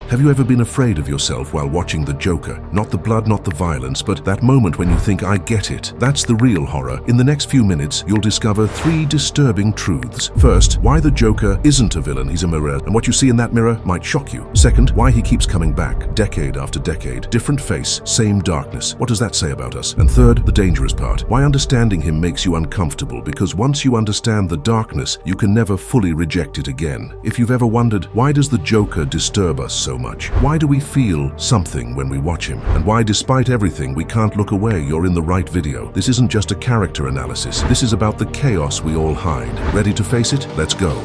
Have you ever been afraid of yourself while watching The Joker? Not the blood, not the violence, but that moment when you think, I get it. That's the real horror. In the next few minutes, you'll discover 3 disturbing truths. First, why the Joker isn't a villain, he's a mirror, and what you see in that mirror might shock you. Second, why he keeps coming back, decade after decade. Different face, same darkness. What does that say about us? And third, the dangerous part. Why understanding him makes you uncomfortable, because once you understand the darkness, you can never fully reject it again. If you've ever wondered, why does the Joker disturb us so much? Why do we feel something when we watch him? And why, despite everything, we can't look away? You're in the right video. This isn't just a character analysis. This is about the chaos we all hide. Ready to face it? Let's go.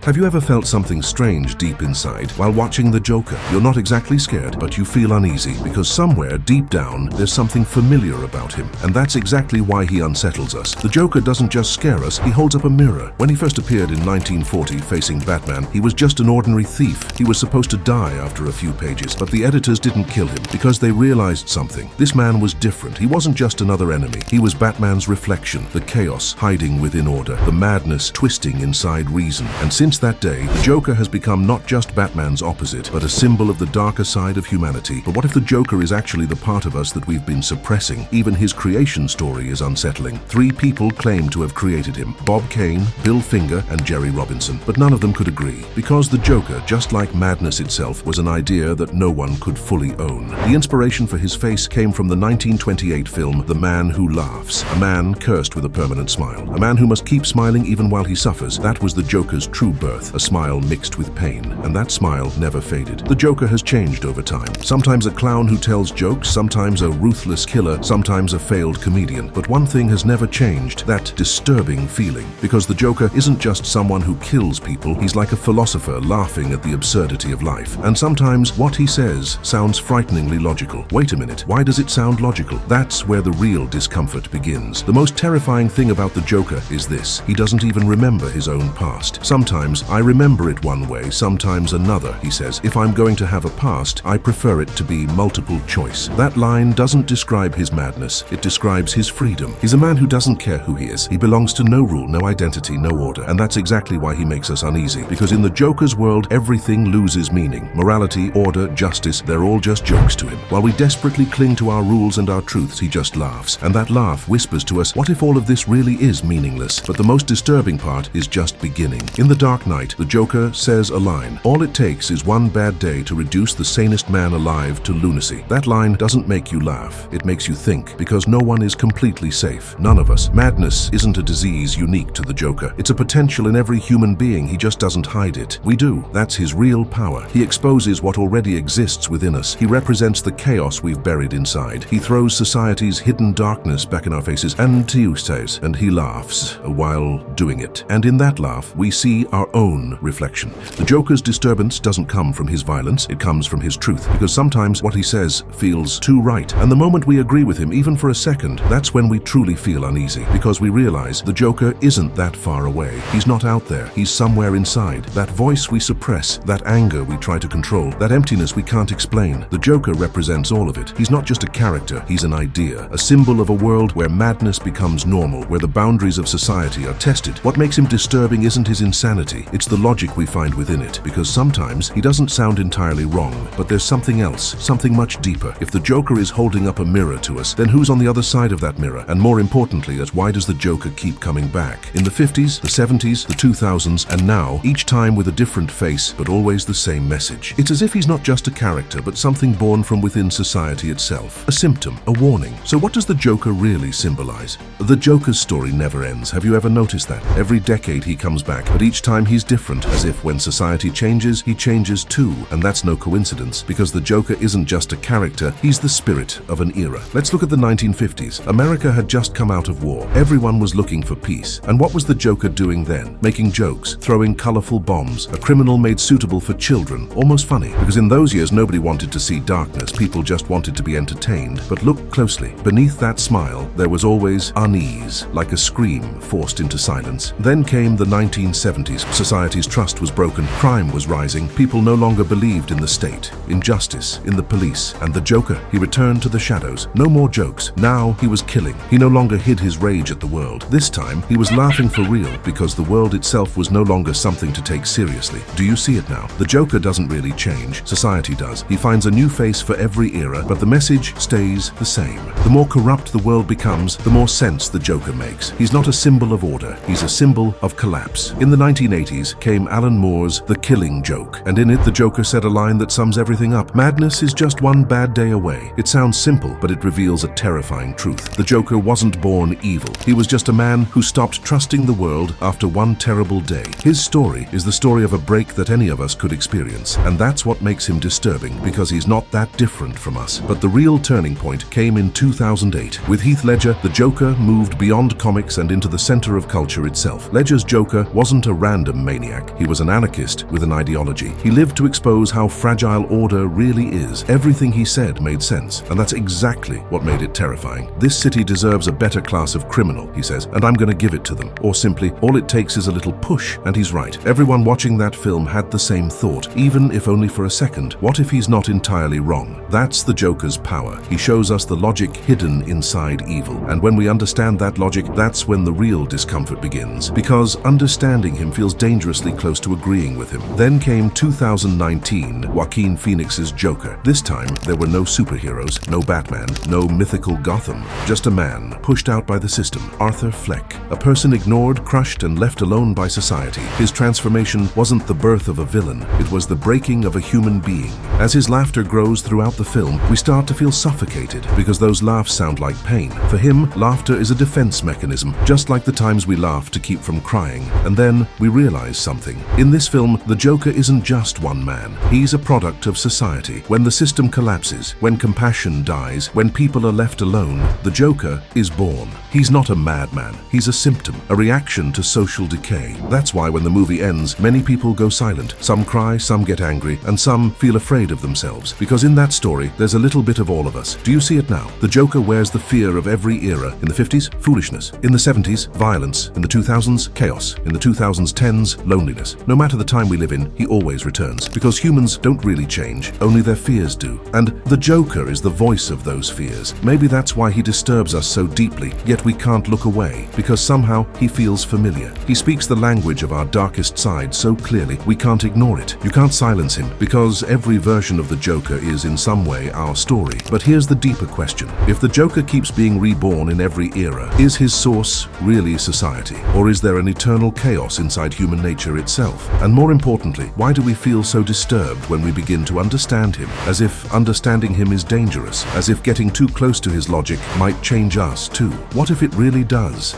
Have you ever felt something strange deep inside while watching The Joker? You're not exactly scared, but you feel uneasy because somewhere deep down there's something familiar about him, and that's exactly why he unsettles us. The Joker doesn't just scare us, he holds up a mirror. When he first appeared in 1940 facing Batman, he was just an ordinary thief. He was supposed to die after a few pages, but the editors didn't kill him because they realized something. This man was different. He wasn't just another enemy. He was Batman's reflection, the chaos hiding within order, the madness twisting inside reason. And since that day, the Joker has become not just Batman's opposite, but a symbol of the darker side of humanity. But what if the Joker is actually the part of us that we've been suppressing? Even his creation story is unsettling. 3 people claim to have created him: Bob Kane, Bill Finger, and Jerry Robinson. But none of them could agree, because the Joker, just like madness itself, was an idea that no one could fully own. The inspiration for his face came from the 1928 film The Man Who Laughs, a man cursed with a permanent smile, a man who must keep smiling even while he suffers. That was the Joker's true birth, a smile mixed with pain, and that smile never faded. The Joker has changed over time. Sometimes a clown who tells jokes, sometimes a ruthless killer, sometimes a failed comedian. But one thing has never changed: that disturbing feeling. Because the Joker isn't just someone who kills people, he's like a philosopher laughing at the absurdity of life. And sometimes what he says sounds frighteningly logical. Wait a minute, why does it sound logical? That's where the real discomfort begins. The most terrifying thing about the Joker is this: he doesn't even remember his own past. Sometimes I remember it one way, sometimes another, he says. If I'm going to have a past, I prefer it to be multiple choice. That line doesn't describe his madness, it describes his freedom. He's a man who doesn't care who he is. He belongs to no rule, no identity, no order. And that's exactly why he makes us uneasy. Because in the Joker's world, everything loses meaning. Morality, order, justice, they're all just jokes to him. While we desperately cling to our rules and our truths, he just laughs. And that laugh whispers to us, what if all of this really is meaningless? But the most disturbing part is just beginning. In The Dark Knight, the Joker says a line: all it takes is one bad day to reduce the sanest man alive to lunacy. That line doesn't make you laugh, it makes you think, because no one is completely safe. None of us. Madness isn't a disease unique to the Joker. It's a potential in every human being, he just doesn't hide it. We do. That's his real power. He exposes what already exists within us. He represents the chaos we've buried inside. He throws society's hidden darkness back in our faces, and he laughs while doing it. And in that laugh, we see our own reflection. The Joker's disturbance doesn't come from his violence, it comes from his truth, because sometimes what he says feels too right. And the moment we agree with him, even for a second, that's when we truly feel uneasy, because we realize the Joker isn't that far away. He's not out there, he's somewhere inside. That voice we suppress, that anger we try to control, that emptiness we can't explain. The Joker represents all of it. He's not just a character, he's an idea, a symbol of a world where madness becomes normal, where the boundaries of society are tested. What makes him disturbing isn't his insanity, it's the logic we find within it, because sometimes he doesn't sound entirely wrong, but there's something else, something much deeper. If the Joker is holding up a mirror to us, then who's on the other side of that mirror? And more importantly, why does the Joker keep coming back? In the 50s, the 70s, the 2000s, and now, each time with a different face, but always the same message. It's as if he's not just a character, but something born from within society itself. A symptom, a warning. So what does the Joker really symbolize? The Joker's story never ends. Have you ever noticed that? Every decade he comes back, but each time he's different, as if when society changes, he changes too. And that's no coincidence, because the Joker isn't just a character, he's the spirit of an era. Let's look at the 1950s. America had just come out of war. Everyone was looking for peace. And what was the Joker doing then? Making jokes, throwing colorful bombs, a criminal made suitable for children. Almost funny, because in those years nobody wanted to see darkness, people just wanted to be entertained. But look closely. Beneath that smile, there was always unease, like a scream forced into silence. Then came the 1970s, Society's trust was broken, crime was rising, people no longer believed in the state, in justice, in the police, and the Joker, he returned to the shadows. No more jokes. Now he was killing. He no longer hid his rage at the world. This time, he was laughing for real because the world itself was no longer something to take seriously. Do you see it now? The Joker doesn't really change. Society does. He finds a new face for every era, but the message stays the same. The more corrupt the world becomes, the more sense the Joker makes. He's not a symbol of order. He's a symbol of collapse. In the 1980s came Alan Moore's The Killing Joke, and in it the Joker said a line that sums everything up. Madness is just one bad day away. It sounds simple, but it reveals a terrifying truth. The Joker wasn't born evil. He was just a man who stopped trusting the world after one terrible day. His story is the story of a break that any of us could experience, and that's what makes him disturbing, because he's not that different from us. But the real turning point came in 2008. With Heath Ledger, the Joker moved beyond comics and into the center of culture itself. Ledger's Joker wasn't a random maniac. He was an anarchist with an ideology. He lived to expose how fragile order really is. Everything he said made sense, and that's exactly what made it terrifying. This city deserves a better class of criminal, he says, and I'm going to give it to them. Or simply, all it takes is a little push, and he's right. Everyone watching that film had the same thought, even if only for a second. What if he's not entirely wrong? That's the Joker's power. He shows us the logic hidden inside evil, and when we understand that logic, that's when the real discomfort begins, because understanding him feels dangerously close to agreeing with him. Then came 2019, Joaquin Phoenix's Joker. This time, there were no superheroes, no Batman, no mythical Gotham, just a man pushed out by the system, Arthur Fleck, a person ignored, crushed, and left alone by society. His transformation wasn't the birth of a villain, it was the breaking of a human being. As his laughter grows throughout the film, we start to feel suffocated, because those laughs sound like pain. For him, laughter is a defense mechanism, just like the times we laugh to keep from crying. And then we realize something. In this film, the Joker isn't just one man. He's a product of society. When the system collapses, when compassion dies, when people are left alone, the Joker is born. He's not a madman. He's a symptom, a reaction to social decay. That's why when the movie ends, many people go silent. Some cry, some get angry, and some feel afraid of themselves. Because in that story, there's a little bit of all of us. Do you see it now? The Joker wears the fear of every era. In the 50s, foolishness. In the 70s, violence. In the 2000s, chaos. In the 2010s, loneliness. No matter the time we live in, he always returns. Because humans don't really change, only their fears do. And the Joker is the voice of those fears. Maybe that's why he disturbs us so deeply, yet we can't look away, because somehow he feels familiar. He speaks the language of our darkest side so clearly, we can't ignore it. You can't silence him, because every version of the Joker is in some way our story. But here's the deeper question. If the Joker keeps being reborn in every era, is his source really society? Or is there an eternal chaos inside human nature itself? And more importantly, why do we feel so disturbed when we begin to understand him? As if understanding him is dangerous, as if getting too close to his logic might change us too. What if it really does?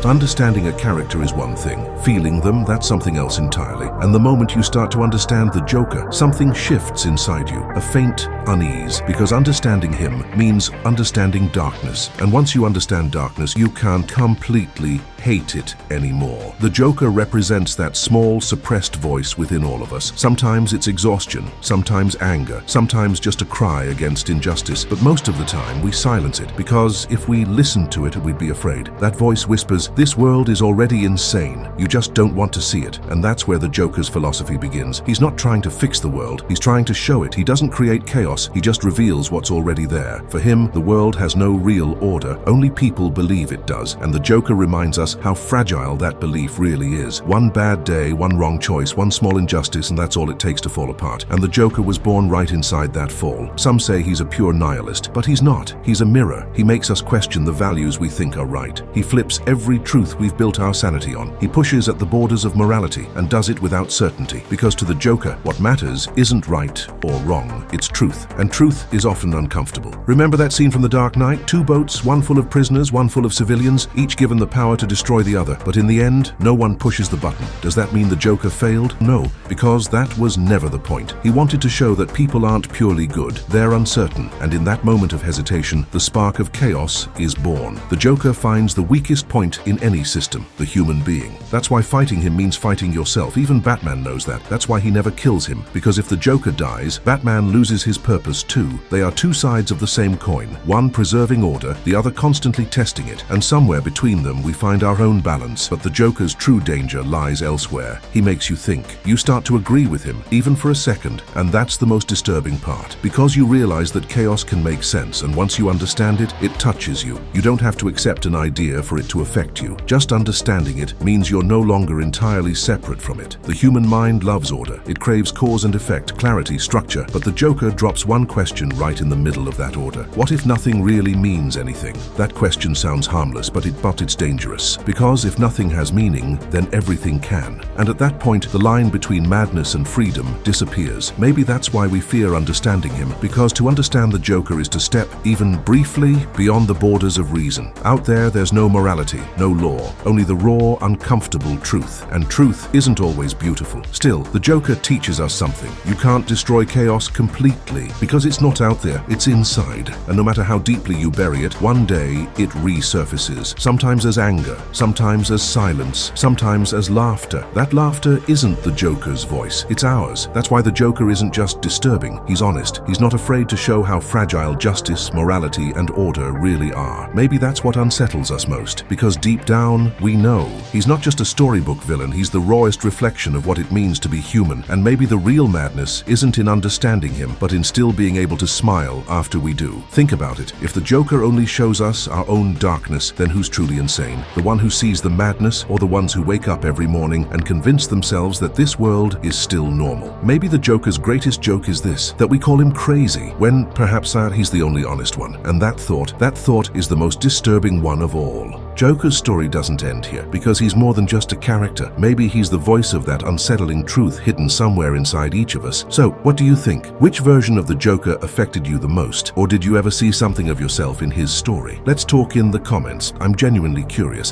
Understanding a character is one thing. Feeling them, that's something else entirely. And the moment you start to understand the Joker, something shifts inside you, a faint unease, because understanding him means understanding darkness. And once you understand darkness, you can't completely hate it anymore. The Joker represents that small, suppressed voice within all of us. Sometimes it's exhaustion, sometimes anger, sometimes just a cry against injustice, but most of the time we silence it, because if we listened to it, we'd be afraid. That voice whispers, "This world is already insane. You just don't want to see it." And that's where the Joker's philosophy begins. He's not trying to fix the world, he's trying to show it. He doesn't create chaos, he just reveals what's already there. For him, the world has no real order, only people believe it does, and the Joker reminds us how fragile that belief really is. One bad day, one wrong choice, one small injustice, and that's all it takes to fall apart. And the Joker was born right inside that fall. Some say he's a pure nihilist, but he's not. He's a mirror. He makes us question the values we think are right. He flips every truth we've built our sanity on. He pushes at the borders of morality and does it without certainty. Because to the Joker, what matters isn't right or wrong, it's truth. And truth is often uncomfortable. Remember that scene from The Dark Knight? Two boats, one full of prisoners, one full of civilians, each given the power to destroy the other. But in the end, no one pushes the button. Does that mean the Joker failed? No, because that was never the point. He wanted to show that people aren't purely good. They're uncertain. And in that moment of hesitation, the spark of chaos is born. The Joker finds the weakest point in any system, the human being. That's why fighting him means fighting yourself. Even Batman knows that. That's why he never kills him. Because if the Joker dies, Batman loses his purpose too. They are two sides of the same coin, one preserving order, the other constantly testing it, and somewhere between them we find our own balance. But the Joker's true danger lies elsewhere. He makes you think. You start to agree with him, even for a second, and that's the most disturbing part. Because you realize that chaos can make sense, and once you understand it, it touches you. You don't have to accept an idea for it to affect you. Just understanding it means you're no longer entirely separate from it. The human mind loves order. It craves cause and effect, clarity, structure, but the Joker drops one question right in the middle of that order. What if nothing really means anything? That question sounds harmless, but it's dangerous. Because if nothing has meaning, then everything can. And at that point, the line between madness and freedom disappears. Maybe that's why we fear understanding him, because to understand the Joker is to step, even briefly, beyond the borders of reason. Out there's no morality, no law, only the raw, uncomfortable truth. And truth isn't always beautiful. Still, the Joker teaches us something. You can't destroy chaos completely, because it's not out there, it's inside. And no matter how deeply you bury it, one day it resurfaces. Sometimes as anger, sometimes as silence, sometimes as laughter. That laughter isn't the Joker's voice, it's ours. That's why the Joker isn't just disturbing, he's honest. He's not afraid to show how fragile justice, morality, and order really are. Maybe that's what unsettles us most, because deep down, we know. He's not just a storybook villain, he's the rawest reflection of what it means to be human. And maybe the real madness isn't in understanding him, but in still being able to smile after we do. Think about it. If the Joker only shows us our own darkness, then who's truly insane? The one who sees the madness, or the ones who wake up every morning and convince themselves that this world is still normal? Maybe the Joker's greatest joke is this, that we call him crazy, when perhaps he's the only honest one. And that thought is the most disturbing one of all. Joker's story doesn't end here, because he's more than just a character. Maybe he's the voice of that unsettling truth hidden somewhere inside each of us. So, what do you think? Which version of the Joker affected you the most? Or did you ever see something of yourself in his story? Let's talk in the comments. I'm genuinely curious.